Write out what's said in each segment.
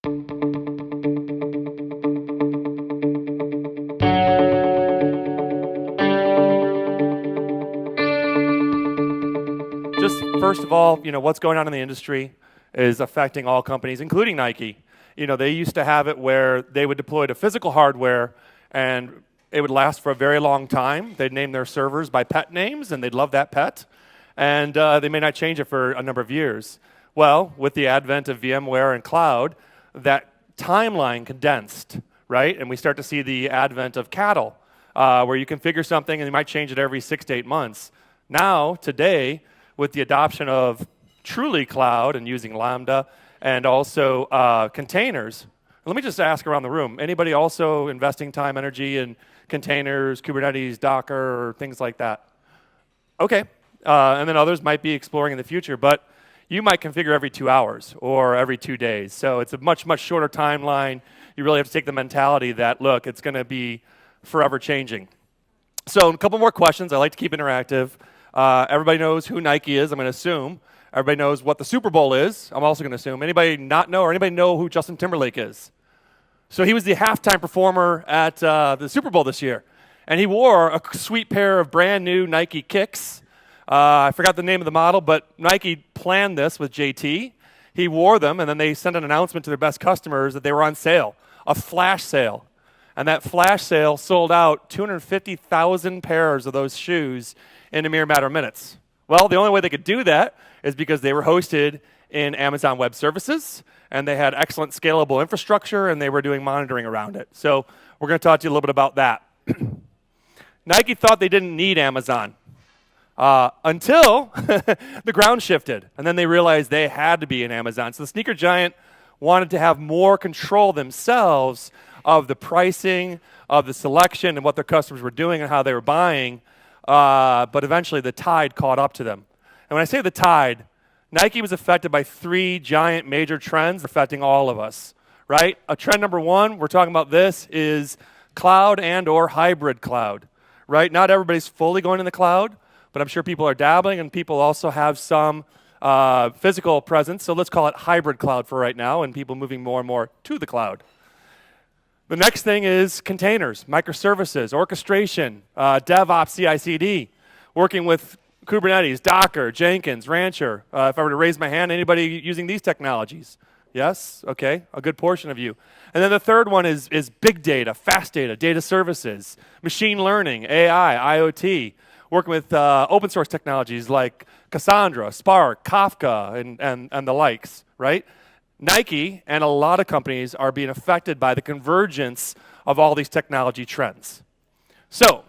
Just first of all, what's going on in the industry is affecting all companies, including Nike. They used to have it where they would deploy to physical hardware and it would last for a very long time. They'd name their servers by pet names and they'd love that pet. And they may not change it for a number of years. Well, with the advent of VMware and cloud, that timeline condensed, right? And we start to see the advent of cattle, where you configure something and you might change it every 6 to 8 months. Now, today, with the adoption of truly cloud and using Lambda and also containers. Let me just ask around the room, anybody also investing time, energy in containers, Kubernetes, Docker, or things like that? Okay, and then others might be exploring in the future, but you might configure every 2 hours or every 2 days. So it's a much, much shorter timeline. You really have to take the mentality that, look, it's going to be forever changing. So a couple more questions. I like to keep interactive. Everybody knows who Nike is, I'm going to assume. Everybody knows what the Super Bowl is, I'm also going to assume. Anybody not know, or anybody know who Justin Timberlake is? So he was the halftime performer at the Super Bowl this year. And he wore a sweet pair of brand new Nike kicks. I forgot the name of the model, but Nike planned this with JT. He wore them, and then they sent an announcement to their best customers that they were on sale, a flash sale. And that flash sale sold out 250,000 pairs of those shoes in a mere matter of minutes. Well, the only way they could do that is because they were hosted in Amazon Web Services, and they had excellent scalable infrastructure, and they were doing monitoring around it. So we're going to talk to you a little bit about that. Nike thought they didn't need Amazon until the ground shifted, and then they realized they had to be in Amazon. So the sneaker giant wanted to have more control themselves of the pricing, of the selection, and what their customers were doing and how they were buying. But eventually the tide caught up to them. And when I say the tide, Nike was affected by 3 giant major trends affecting all of us, right? Trend number 1, we're talking about this, is cloud and or hybrid cloud, right? Not everybody's fully going in the cloud, but I'm sure people are dabbling and people also have some physical presence. So let's call it hybrid cloud for right now and people moving more and more to the cloud. The next thing is containers, microservices, orchestration, DevOps, CI/CD, working with Kubernetes, Docker, Jenkins, Rancher. If I were to raise my hand, anybody using these technologies? Yes? Okay, a good portion of you. And then the third one is big data, fast data, data services, machine learning, AI, IoT, working with open source technologies like Cassandra, Spark, Kafka, and the likes, right? Nike and a lot of companies are being affected by the convergence of all these technology trends. So,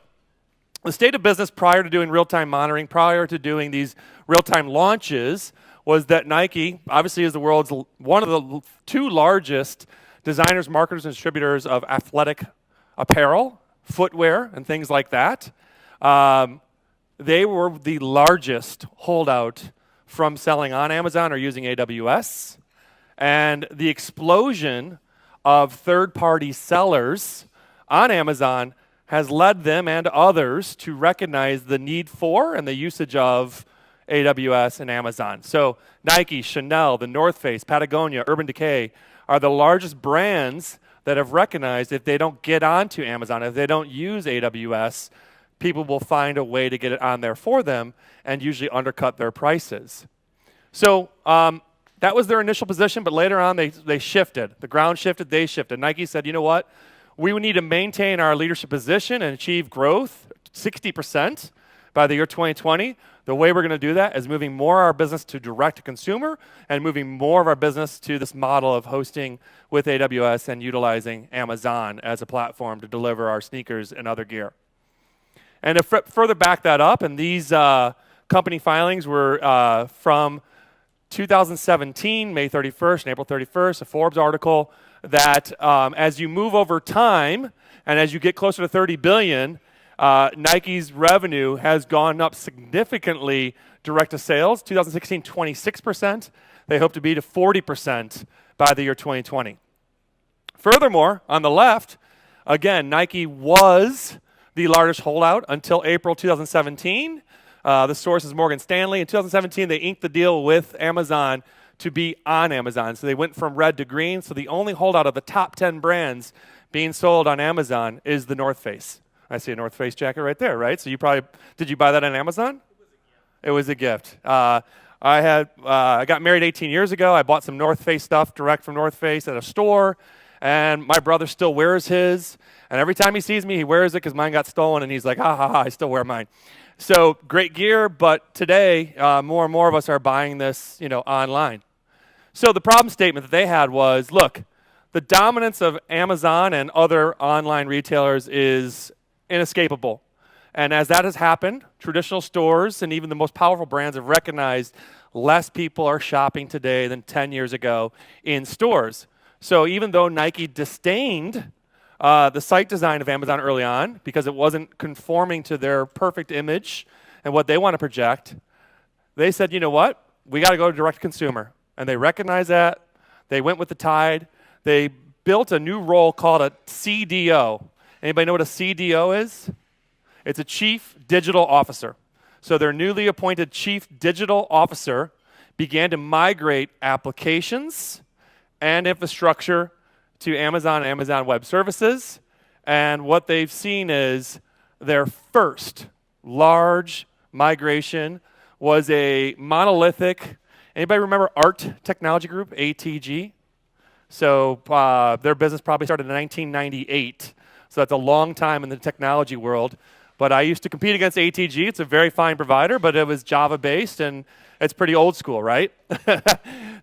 the state of business prior to doing real-time monitoring, prior to doing these real-time launches, was that Nike, obviously is the world's one of the 2 largest designers, marketers, and distributors of athletic apparel, footwear, and things like that. They were the largest holdout from selling on Amazon or using AWS. And the explosion of third-party sellers on Amazon has led them and others to recognize the need for and the usage of AWS and Amazon. So Nike, Chanel, The North Face, Patagonia, Urban Decay are the largest brands that have recognized if they don't get onto Amazon, if they don't use AWS, people will find a way to get it on there for them and usually undercut their prices. So that was their initial position, but later on they shifted. The ground shifted, they shifted. Nike said, you know what? We need to maintain our leadership position and achieve growth, 60% by the year 2020. The way we're going to do that is moving more of our business to direct-to-consumer and moving more of our business to this model of hosting with AWS and utilizing Amazon as a platform to deliver our sneakers and other gear. And to further back that up, and these company filings were from 2017, May 31st and April 31st, a Forbes article that as you move over time and as you get closer to 30 billion, Nike's revenue has gone up significantly direct to sales. 2016, 26%. They hope to be to 40% by the year 2020. Furthermore, on the left, again, Nike was the largest holdout until April 2017. The source is Morgan Stanley. In 2017, they inked the deal with Amazon to be on Amazon. So they went from red to green. So the only holdout of the top 10 brands being sold on Amazon is the North Face. I see a North Face jacket right there, right? So you probably, did you buy that on Amazon? It was a gift. I got married 18 years ago. I bought some North Face stuff direct from North Face at a store, and my brother still wears his. And every time he sees me, he wears it because mine got stolen, and he's like, ha, ha, ha, I still wear mine. So great gear, but today, more and more of us are buying this, online. So the problem statement that they had was, look, the dominance of Amazon and other online retailers is inescapable. And as that has happened, traditional stores and even the most powerful brands have recognized less people are shopping today than 10 years ago in stores. So even though Nike disdained the site design of Amazon early on because it wasn't conforming to their perfect image and what they want to project, they said, you know what? We got to go to direct consumer. And they recognized that. They went with the tide. They built a new role called a CDO. Anybody know what a CDO is? It's a Chief Digital Officer. So their newly appointed Chief Digital Officer began to migrate applications and infrastructure to Amazon and Amazon Web Services. And what they've seen is their first large migration was a monolithic, anybody remember ART Technology Group, ATG? So their business probably started in 1998. So that's a long time in the technology world. But I used to compete against ATG. It's a very fine provider, but it was Java-based, and it's pretty old school, right?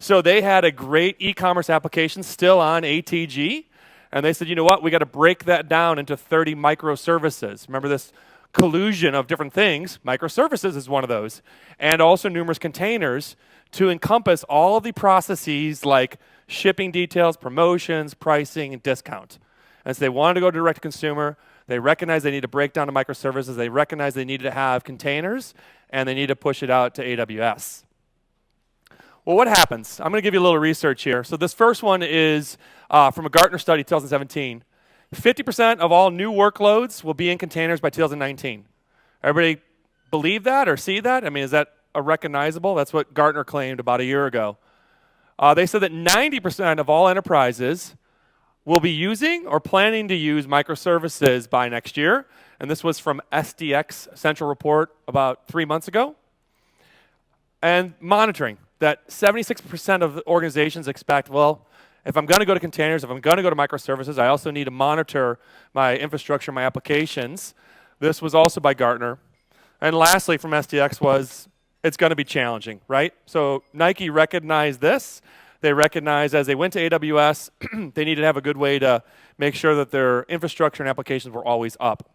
So they had a great e-commerce application still on ATG, and they said, you know what? We got to break that down into 30 microservices. Remember this collusion of different things? Microservices is one of those, and also numerous containers to encompass all of the processes like shipping details, promotions, pricing, and discount. And so they wanted to go direct to consumer. They recognized they need to break down to microservices. They recognized they needed to have containers, and they need to push it out to AWS. Well, what happens? I'm going to give you a little research here. So this first one is from a Gartner study, 2017. 50% of all new workloads will be in containers by 2019. Everybody believe that or see that? I mean, is that a recognizable? That's what Gartner claimed about a year ago. They said that 90% of all enterprises will be using or planning to use microservices by next year. And this was from SDX Central Report about 3 months ago. And monitoring, that 76% of organizations expect, well, if I'm going to go to containers, if I'm going to go to microservices, I also need to monitor my infrastructure, my applications. This was also by Gartner. And lastly, from SDX was, it's going to be challenging, right? So Nike recognized this. They recognized as they went to AWS, they needed to have a good way to make sure that their infrastructure and applications were always up.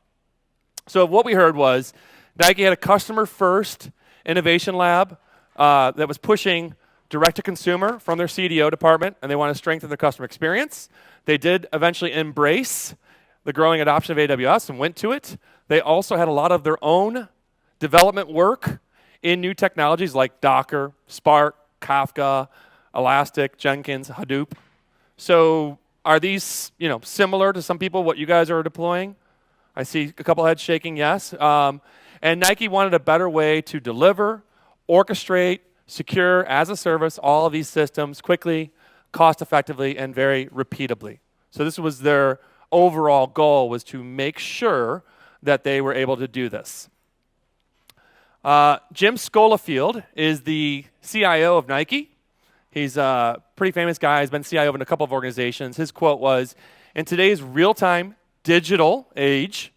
So what we heard was Nike had a customer-first innovation lab that was pushing direct-to-consumer from their CDO department, and they want to strengthen their customer experience. They did eventually embrace the growing adoption of AWS and went to it. They also had a lot of their own development work in new technologies like Docker, Spark, Kafka, Elastic, Jenkins, Hadoop. So are these, similar to some people what you guys are deploying? I see a couple heads shaking yes. And Nike wanted a better way to deliver, orchestrate, secure as a service all of these systems quickly, cost effectively, and very repeatably. So this was their overall goal, was to make sure that they were able to do this. Jim Scolafield is the CIO of Nike. He's a pretty famous guy. He's been CIO in a couple of organizations. His quote was, in today's real-time digital age,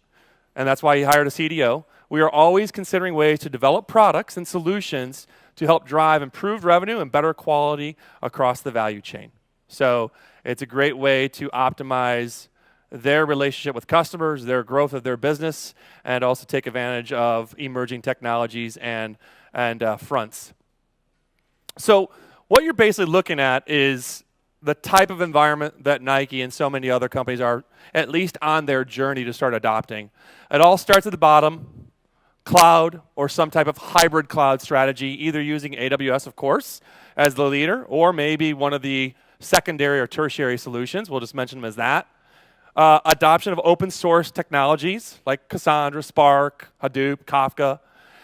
and that's why he hired a CDO, we are always considering ways to develop products and solutions to help drive improved revenue and better quality across the value chain. So it's a great way to optimize their relationship with customers, their growth of their business, and also take advantage of emerging technologies and fronts. So what you're basically looking at is the type of environment that Nike and so many other companies are at least on their journey to start adopting. It all starts at the bottom, cloud or some type of hybrid cloud strategy, either using AWS, of course, as the leader, or maybe one of the secondary or tertiary solutions. We'll just mention them as that. Adoption of open source technologies like Cassandra, Spark, Hadoop, Kafka,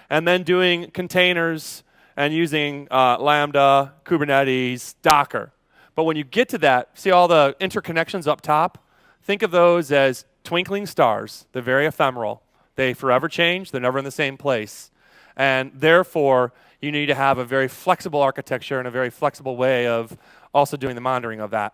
and then doing containers and using Lambda, Kubernetes, Docker. But when you get to that, see all the interconnections up top? Think of those as twinkling stars. They're very ephemeral. They forever change. They're never in the same place. And therefore, you need to have a very flexible architecture and a very flexible way of also doing the monitoring of that.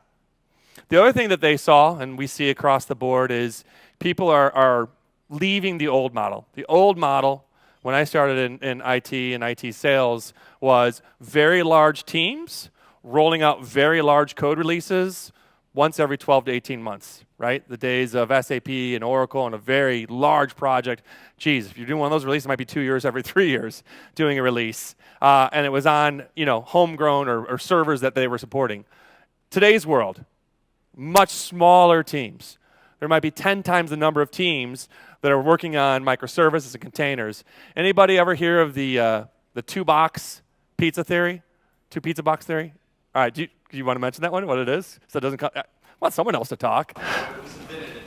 The other thing that they saw, and we see across the board, is people are leaving the old model. The old model, when I started in IT and IT sales, was very large teams rolling out very large code releases once every 12 to 18 months, right? The days of SAP and Oracle and a very large project. Geez, if you're doing one of those releases, it might be 2 years every 3 years doing a release. And it was on, homegrown or servers that they were supporting. Today's world, much smaller teams. There might be 10 times the number of teams that are working on microservices and containers. Anybody ever hear of the two-box pizza theory? Two pizza box theory? All right, do you want to mention that one, what it is? So it doesn't come, I want someone else to talk. It was invented,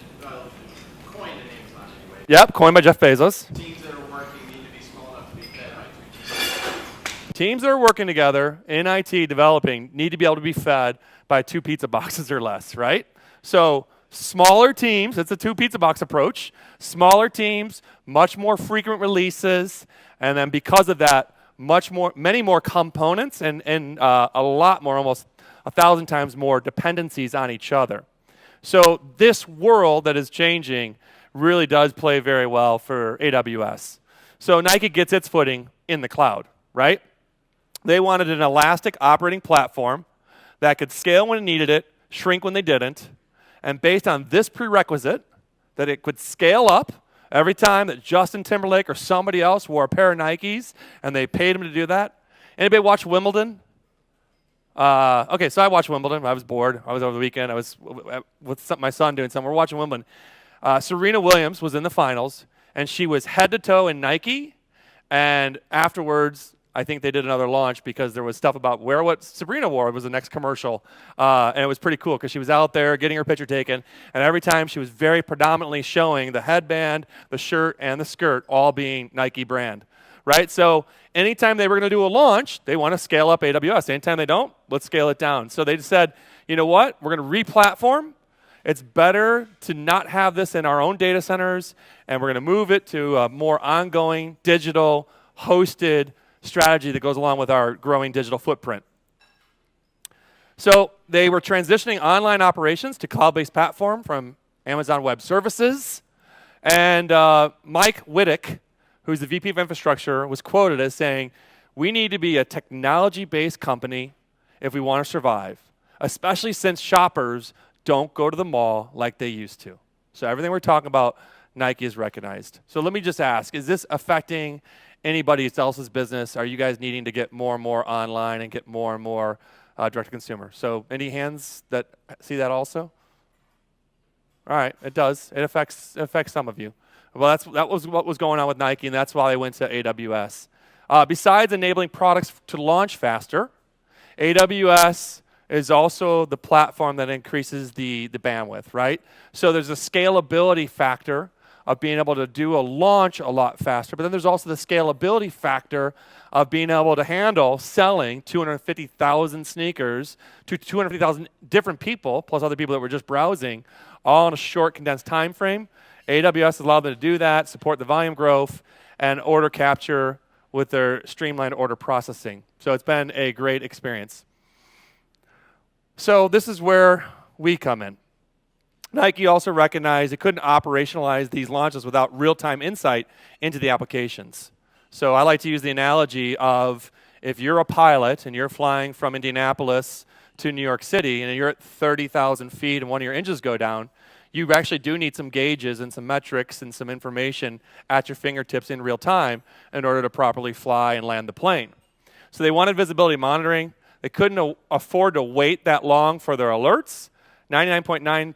coined in Amazon anyway. Yep, coined by Jeff Bezos. Teams that are working need to be small enough to be fed by Teams that are working together in IT developing need to be able to be fed by 2 pizza boxes or less, right? So smaller teams, it's a 2 pizza box approach. Smaller teams, much more frequent releases, and then because of that, many more components and a lot more, almost 1,000 times more dependencies on each other. So this world that is changing really does play very well for AWS. So Nike gets its footing in the cloud, right? They wanted an elastic operating platform that could scale when it needed it, shrink when they didn't, and based on this prerequisite, that it could scale up every time that Justin Timberlake or somebody else wore a pair of Nikes and they paid him to do that. Anybody watch Wimbledon? Okay, so I watched Wimbledon. I was bored. I was over the weekend. I was with my son doing something. We're watching Wimbledon. Serena Williams was in the finals, and she was head to toe in Nike. And afterwards, I think they did another launch because there was stuff about wear what Sabrina wore was the next commercial. And it was pretty cool because she was out there getting her picture taken. And every time she was very predominantly showing the headband, the shirt, and the skirt all being Nike brand, right? So anytime they were going to do a launch, they want to scale up AWS. Anytime they don't, let's scale it down. So they just said, you know what? We're going to re-platform. It's better to not have this in our own data centers, and we're going to move it to a more ongoing, digital, hosted strategy that goes along with our growing digital footprint. So they were transitioning online operations to cloud-based platform from Amazon Web Services. And Mike Whittick, who's the VP of Infrastructure, was quoted as saying, we need to be a technology-based company if we want to survive, especially since shoppers don't go to the mall like they used to. So everything we're talking about, Nike is recognized. So let me just ask, is this affecting anybody else's business? Are you guys needing to get more and more online and get more and more direct-to-consumer? So any hands that see that also? All right, it does. It affects some of you. Well, that was what was going on with Nike, and that's why they went to AWS. Besides enabling products to launch faster, AWS is also the platform that increases the bandwidth, right? So there's a scalability factor of being able to do a launch a lot faster, but then there's also the scalability factor of being able to handle selling 250,000 sneakers to 250,000 different people, plus other people that were just browsing, all in a short, condensed time frame. AWS allowed them to do that, support the volume growth, and order capture with their streamlined order processing. So it's been a great experience. So this is where we come in. Nike also recognized it couldn't operationalize these launches without real-time insight into the applications. So I like to use the analogy of if you're a pilot and you're flying from Indianapolis to New York City and you're at 30,000 feet and one of your engines go down, you actually do need some gauges and some metrics and some information at your fingertips in real time in order to properly fly and land the plane. So they wanted visibility monitoring. They couldn't afford to wait that long for their alerts. 99.99%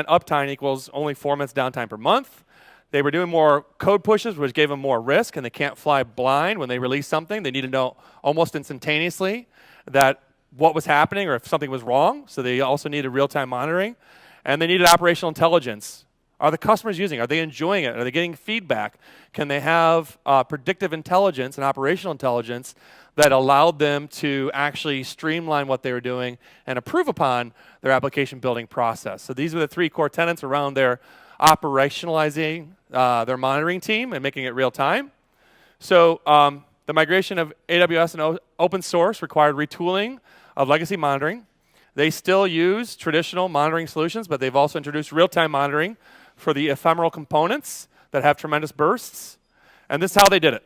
uptime equals only 4 minutes downtime per month. They were doing more code pushes, which gave them more risk, and they can't fly blind when they release something. They need to know almost instantaneously that what was happening or if something was wrong. So they also needed real-time monitoring. And they needed operational intelligence. Are the customers using it? Are they enjoying it? Are they getting feedback? Can they have predictive intelligence and operational intelligence that allowed them to actually streamline what they were doing and improve upon their application building process? So these are the 3 core tenets around their operationalizing their monitoring team and making it real time. So the migration of AWS and open source required retooling of legacy monitoring. They still use traditional monitoring solutions, but they've also introduced real-time monitoring for the ephemeral components that have tremendous bursts. And this is how they did it.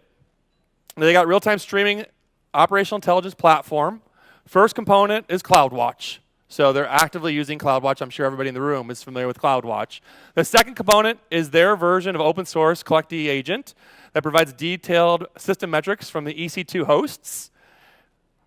They got real-time streaming operational intelligence platform. First component is CloudWatch. So they're actively using CloudWatch. I'm sure everybody in the room is familiar with CloudWatch. The second component is their version of open source CollectD agent that provides detailed system metrics from the EC2 hosts.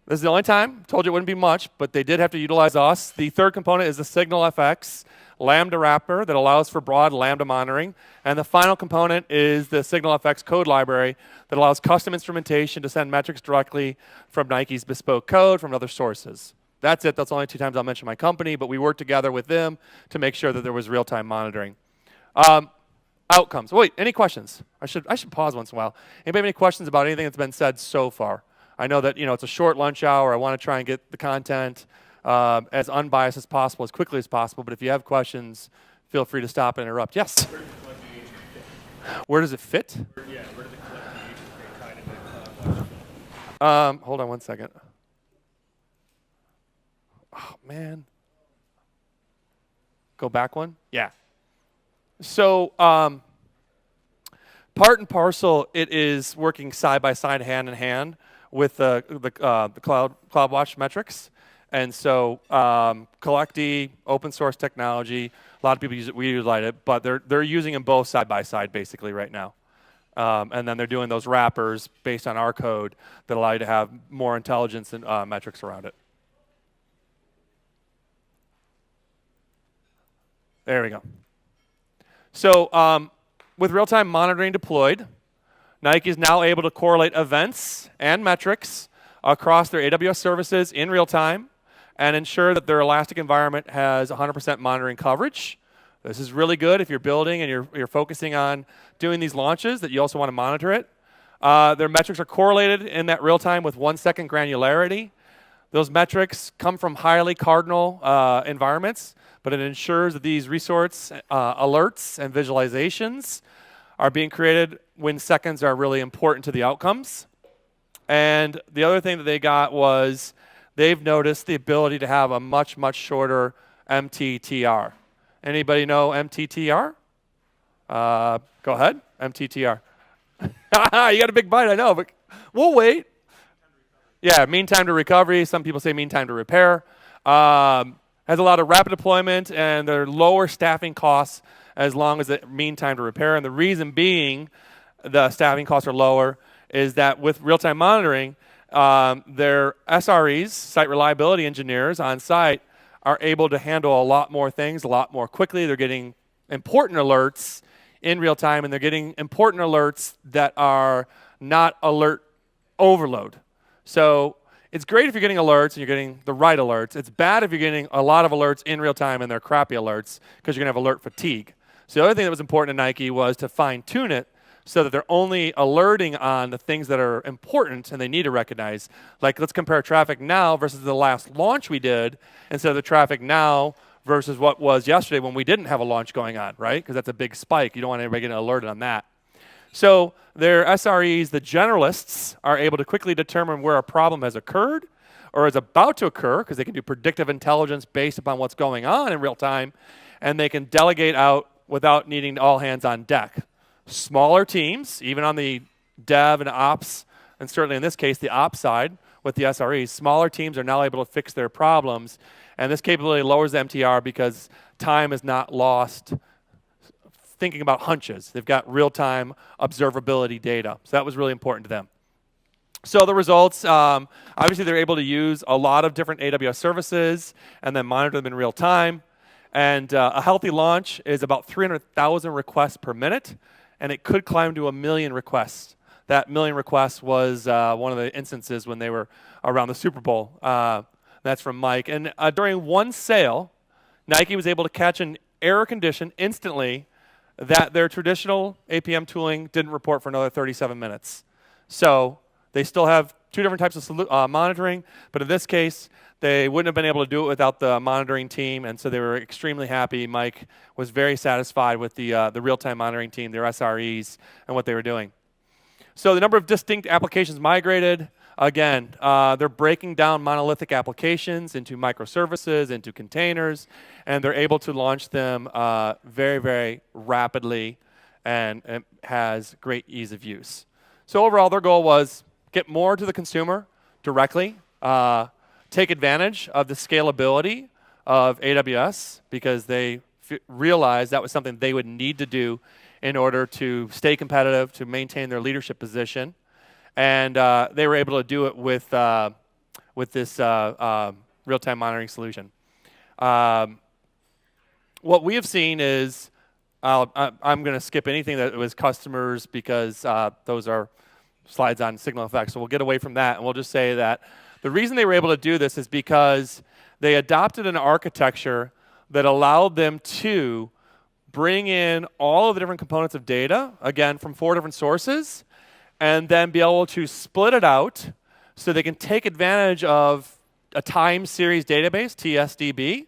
This is the only time. Told you it wouldn't be much, but they did have to utilize us. The third component is the SignalFX Lambda wrapper that allows for broad Lambda monitoring. And the final component is the SignalFX code library that allows custom instrumentation to send metrics directly from Nike's bespoke code from other sources. That's it. That's the only 2 times I'll mention my company, but we worked together with them to make sure that there was real-time monitoring. Outcomes. Wait, any questions? I should pause once in a while. Anybody have any questions about anything that's been said so far? I know that it's a short lunch hour. I want to try and get the content as unbiased as possible, as quickly as possible. But if you have questions, feel free to stop and interrupt. Yes? Where does it fit? Yeah, where does the CollectD agent fit kind of fit? Hold on one second. Oh, man. Go back one? Yeah. So part and parcel, it is working side by side, hand in hand with the CloudWatch metrics. And so CollectD, open source technology, a lot of people use it, we utilize it, but they're using them both side by side basically right now. And then they're doing those wrappers based on our code that allow you to have more intelligence and metrics around it. There we go. So with real-time monitoring deployed, Nike is now able to correlate events and metrics across their AWS services in real time and ensure that their Elastic environment has 100% monitoring coverage. This is really good if you're building and you're focusing on doing these launches that you also want to monitor it. Their metrics are correlated in that real time with 1-second granularity. Those metrics come from highly cardinal environments, but it ensures that these resource alerts and visualizations are being created when seconds are really important to the outcomes. And the other thing that they got was they've noticed the ability to have a much, much shorter MTTR. Anybody know MTTR? Go ahead, MTTR. You got a big bite, I know, but we'll wait. Yeah, mean time to recovery. Some people say mean time to repair. Has a lot of rapid deployment, and there are lower staffing costs as long as the mean time to repair. And the reason being the staffing costs are lower is that with real-time monitoring, their SREs, site reliability engineers on site, are able to handle a lot more things a lot more quickly. They're getting important alerts in real time, and they're getting important alerts that are not alert overload. So it's great if you're getting alerts and you're getting the right alerts. It's bad if you're getting a lot of alerts in real time and they're crappy alerts because you're going to have alert fatigue. So the other thing that was important to Nike was to fine-tune it so that they're only alerting on the things that are important and they need to recognize. Like, let's compare traffic now versus the last launch we did instead of the traffic now versus what was yesterday when we didn't have a launch going on, right? Because that's a big spike. You don't want anybody getting alerted on that. So their SREs, the generalists, are able to quickly determine where a problem has occurred or is about to occur because they can do predictive intelligence based upon what's going on in real time, and they can delegate out without needing all hands on deck. Smaller teams, even on the dev and ops, and certainly in this case the ops side with the SREs, smaller teams are now able to fix their problems, and this capability lowers the MTR because time is not lost thinking about hunches. They've got real-time observability data. So that was really important to them. So the results, obviously they're able to use a lot of different AWS services and then monitor them in real time. And a healthy launch is about 300,000 requests per minute, and it could climb to 1 million requests. That 1 million requests was one of the instances when they were around the Super Bowl. That's from Mike. And during one sale, Nike was able to catch an error condition instantly that their traditional APM tooling didn't report for another 37 minutes. So they still have two different types of monitoring, but in this case, they wouldn't have been able to do it without the monitoring team, and so they were extremely happy. Mike was very satisfied with the real-time monitoring team, their SREs, and what they were doing. So the number of distinct applications migrated, again, they're breaking down monolithic applications into microservices, into containers, and they're able to launch them very, very rapidly, and it has great ease of use. So overall, their goal was get more to the consumer directly, take advantage of the scalability of AWS because they realized that was something they would need to do in order to stay competitive, to maintain their leadership position. And they were able to do it with this real-time monitoring solution. What we have seen is, I'm going to skip anything that was customers because those are slides on signal effects. So we'll get away from that, and we'll just say that the reason they were able to do this is because they adopted an architecture that allowed them to bring in all of the different components of data, again, from 4 different sources, and then be able to split it out so they can take advantage of a time series database, TSDB.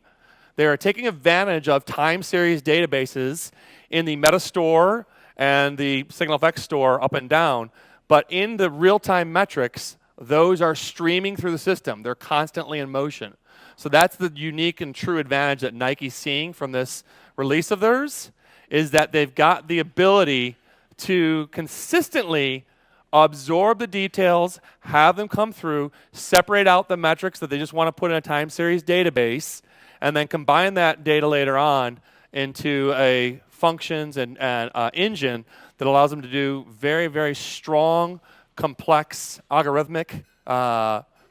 They are taking advantage of time series databases in the Metastore and the SignalFX store up and down, but in the real-time metrics, those are streaming through the system. They're constantly in motion. So that's the unique and true advantage that Nike's seeing from this release of theirs, is that they've got the ability to consistently absorb the details, have them come through, separate out the metrics that they just want to put in a time series database, and then combine that data later on into a functions and engine that allows them to do very, very strong, complex, algorithmic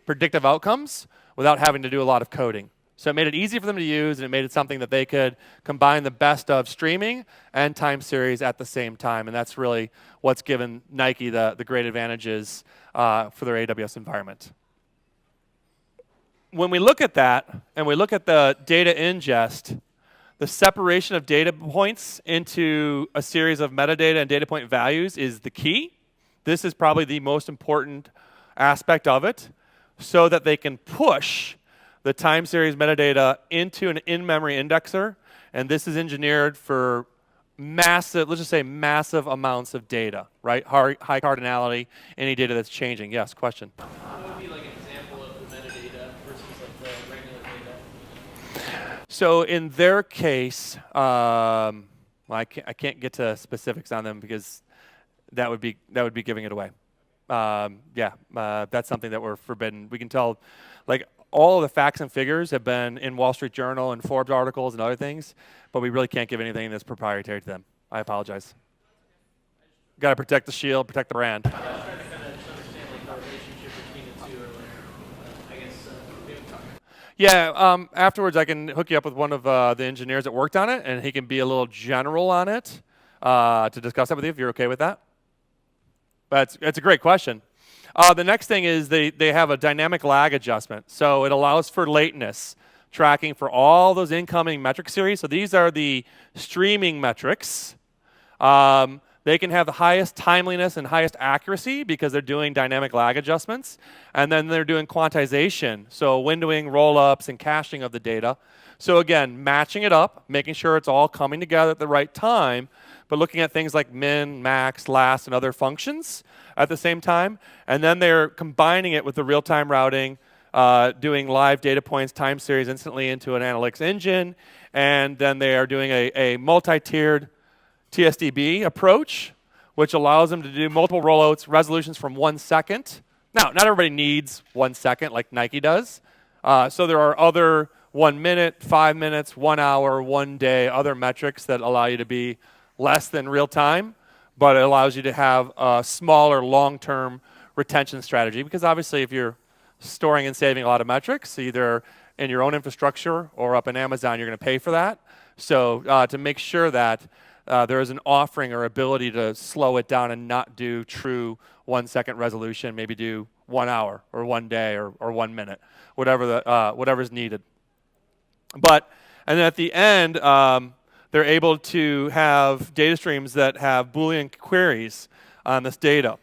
predictive outcomes without having to do a lot of coding. So it made it easy for them to use, and it made it something that they could combine the best of streaming and time series at the same time. And that's really what's given Nike the great advantages for their AWS environment. When we look at that, and we look at the data ingest, the separation of data points into a series of metadata and data point values is the key. This is probably the most important aspect of it, so that they can push the time series metadata into an in-memory indexer. And this is engineered for massive, let's just say massive amounts of data, right? High cardinality, any data that's changing. Yes, question? What would be like an example of the metadata versus like the regular data? So in their case, well, I can't get to specifics on them because that would be giving it away. That's something that we're forbidden. We can tell, like, all of the facts and figures have been in Wall Street Journal and Forbes articles and other things, but we really can't give anything that's proprietary to them. I apologize. Got to protect the shield, protect the brand. I was trying to kind of understand like the relationship between the two, or like, I guess maybe talk. Yeah, afterwards I can hook you up with one of the engineers that worked on it, and he can be a little general on it to discuss that with you if you're okay with that. But it's a great question. The next thing is they have a dynamic lag adjustment. So it allows for lateness tracking for all those incoming metric series. So these are the streaming metrics. They can have the highest timeliness and highest accuracy because they're doing dynamic lag adjustments. And then they're doing quantization, so windowing, roll-ups, and caching of the data. So again, matching it up, making sure it's all coming together at the right time, but looking at things like min, max, last, and other functions at the same time. And then they're combining it with the real-time routing, doing live data points, time series instantly into an analytics engine. And then they are doing a multi-tiered TSDB approach, which allows them to do multiple rollouts, resolutions from 1 second. Now, not everybody needs 1 second like Nike does. So there are other 1 minute, 5 minutes, 1 hour, 1 day, other metrics that allow you to be less than real time, but it allows you to have a smaller long-term retention strategy. Because obviously if you're storing and saving a lot of metrics, either in your own infrastructure or up in Amazon, you're going to pay for that. So to make sure that there is an offering or ability to slow it down and not do true 1 second resolution, maybe do 1 hour or 1 day or 1 minute, whatever's needed. And then at the end, they're able to have data streams that have Boolean queries on this data.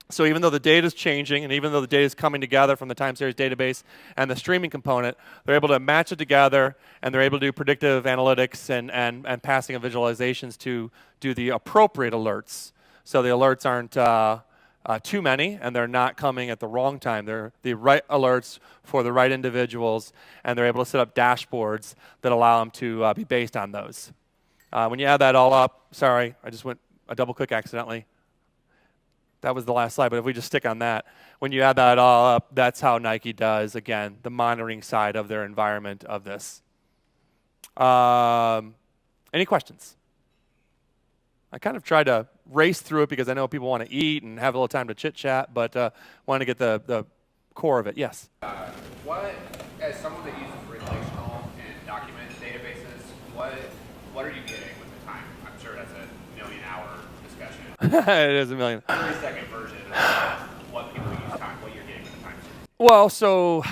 So even though the data is changing, and even though the data is coming together from the time series database and the streaming component, they're able to match it together, and they're able to do predictive analytics and passing of visualizations to do the appropriate alerts. So the alerts aren't too many, and they're not coming at the wrong time. They're the right alerts for the right individuals, and they're able to set up dashboards that allow them to be based on those. When you add that all up, sorry, I just went a double click accidentally. That was the last slide, but if we just stick on that, when you add that all up, that's how Nike does, again, the monitoring side of their environment of this. Any questions? I kind of tried to race through it because I know people want to eat and have a little time to chit-chat, but want to get the core of it. Yes? As someone that uses relational and document databases, what are you getting with the time? I'm sure that's a million-hour discussion. It is a million. 30-second version of what people use time, what you're getting with the time series. Well, so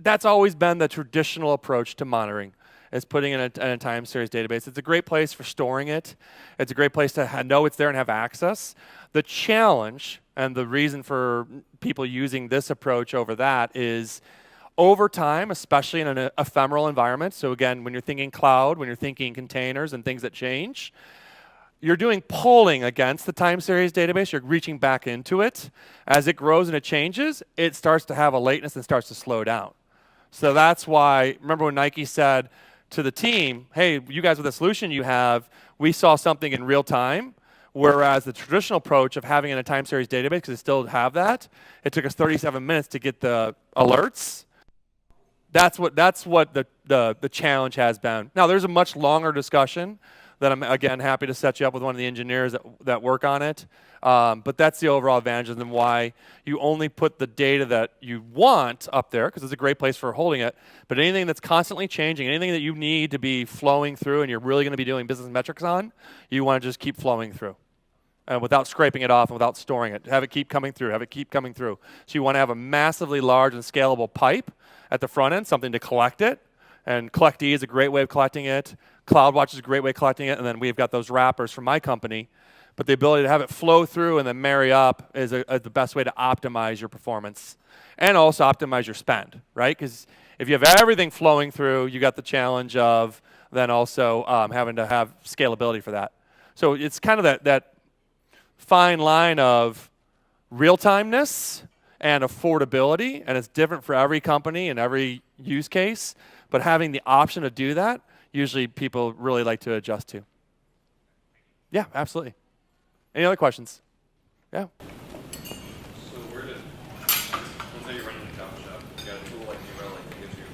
that's always been the traditional approach to monitoring, is putting in a time series database. It's a great place for storing it. It's a great place to know it's there and have access. The challenge and the reason for people using this approach over that is over time, especially in an ephemeral environment. So again, when you're thinking cloud, when you're thinking containers and things that change, you're doing polling against the time series database. You're reaching back into it. As it grows and it changes, it starts to have a lateness and starts to slow down. So that's why, remember when Nike said to the team, hey, you guys with the solution you have, we saw something in real time, whereas the traditional approach of having it in a time series database, because they still have that, it took us 37 minutes to get the alerts. That's what the challenge has been. Now, there's a much longer discussion that I'm, again, happy to set you up with one of the engineers that work on it. But that's the overall advantage and why you only put the data that you want up there, because it's a great place for holding it. But anything that's constantly changing, anything that you need to be flowing through and you're really going to be doing business metrics on, you want to just keep flowing through. Without scraping it off and without storing it. Have it keep coming through, have it keep coming through. So you want to have a massively large and scalable pipe at the front end, something to collect it. And CollectE is a great way of collecting it. CloudWatch is a great way of collecting it. And then we've got those wrappers from my company. But the ability to have it flow through and then marry up is the best way to optimize your performance and also optimize your spend, right? Because if you have everything flowing through, you got the challenge of then also having to have scalability for that. So it's kind of that fine line of real-timeness and affordability, and it's different for every company and every use case. But having the option to do that, usually people really like to adjust to. Yeah, absolutely. Any other questions? Yeah. So let's say you're running a Java shop, you got a tool like New Relic that gives you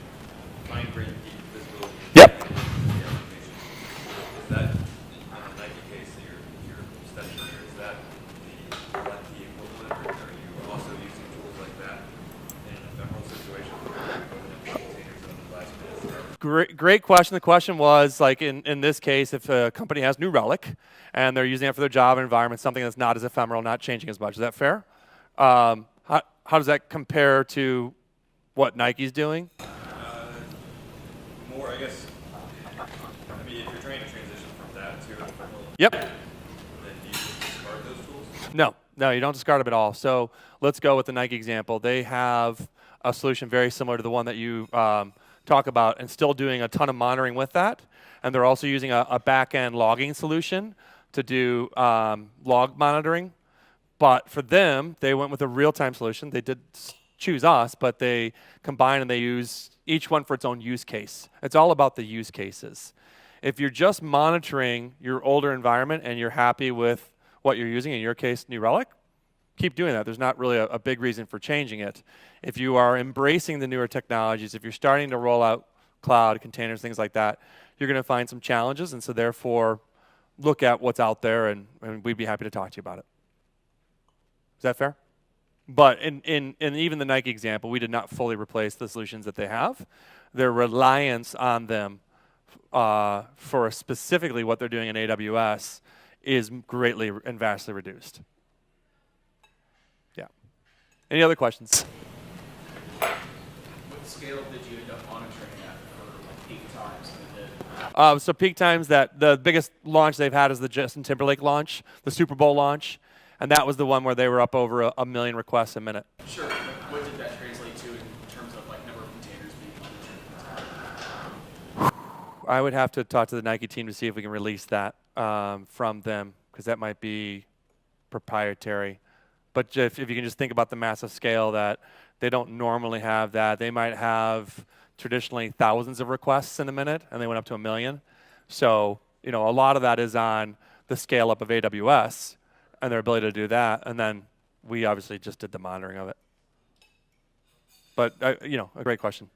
fine-grained deep visibility. Yep. Into the application. Is that, in the Nike case that you're studying here, is that the equivalent, or are you also using tools like that in an ephemeral situation where you're going to containers in the last minute? Great question. The question was, like in this case, if a company has New Relic and they're using it for their Java environment, something that's not as ephemeral, not changing as much. Is that fair? How does that compare to what Nike's doing? More, I guess. I mean, if you're trying to transition from that to ephemeral, Yep. then do you just discard those tools? No, you don't discard them at all. So let's go with the Nike example. They have a solution very similar to the one that you talk about and still doing a ton of monitoring with that. And they're also using a back-end logging solution to do log monitoring. But for them, they went with a real-time solution. They did choose us, but they combine and they use each one for its own use case. It's all about the use cases. If you're just monitoring your older environment and you're happy with what you're using, in your case, New Relic, keep doing that. There's not really a big reason for changing it. If you are embracing the newer technologies, if you're starting to roll out cloud, containers, things like that, you're going to find some challenges, and so therefore look at what's out there, and we'd be happy to talk to you about it. Is that fair? But in even the Nike example, we did not fully replace the solutions that they have. Their reliance on them for specifically what they're doing in AWS is greatly and vastly reduced. Yeah. Any other questions? What scale did you end up monitoring at for like peak times? I mean, So peak times, that the biggest launch they've had is the Justin Timberlake launch, the Super Bowl launch, and that was the one where they were up over a million requests a minute. Sure, but what did that translate to in terms of like number of containers being published? I would have to talk to the Nike team to see if we can release that from them, because that might be proprietary. But if you can just think about the massive scale that they don't normally have that. They might have traditionally thousands of requests in a minute, and they went up to 1 million. So, a lot of that is on the scale up of AWS and their ability to do that. And then we obviously just did the monitoring of it. But, a great question.